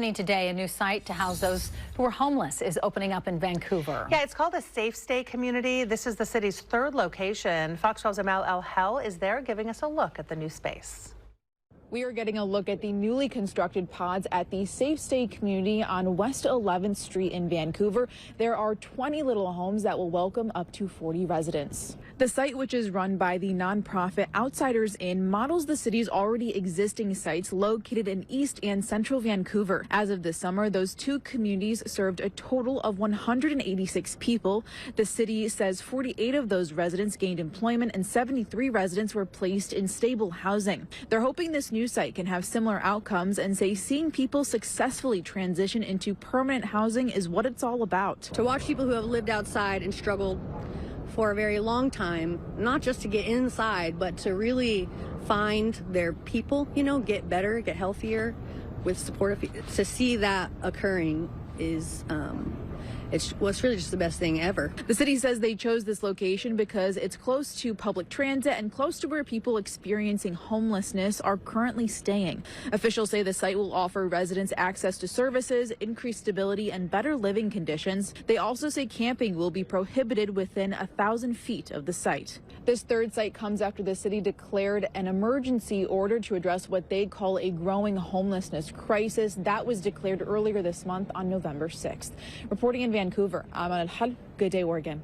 Today, a new site to house those who are homeless is opening up in Vancouver. Yeah, it's called a Safe Stay Community. This is the city's third location. Fox 12's Amal El-Hel is there giving us a look at the new space. We are getting a look at the newly constructed pods at the Safe Stay Community on West 11th Street in Vancouver. There are 20 little homes that will welcome up to 40 residents. The site, which is run by the nonprofit Outsiders Inn, models the city's already existing sites located in East and Central Vancouver. As of this summer, those two communities served a total of 186 people. The city says 48 of those residents gained employment and 73 residents were placed in stable housing. They're hoping this new site can have similar outcomes and say seeing people successfully transition into permanent housing is what it's all about. To watch people who have lived outside and struggled for a very long time, not just to get inside, but to really find their people, get better, get healthier with support. To see that occurring is it's really just the best thing ever. The city says they chose this location because it's close to public transit and close to where people experiencing homelessness are currently staying. Officials say the site will offer residents access to services, increased stability, and better living conditions. They also say camping will be prohibited within 1,000 feet of the site. This third site comes after the city declared an emergency order to address what they call a growing homelessness crisis. That was declared earlier this month on November 6th. Reporting in Vancouver, I'm El-Hel. Good day, Oregon.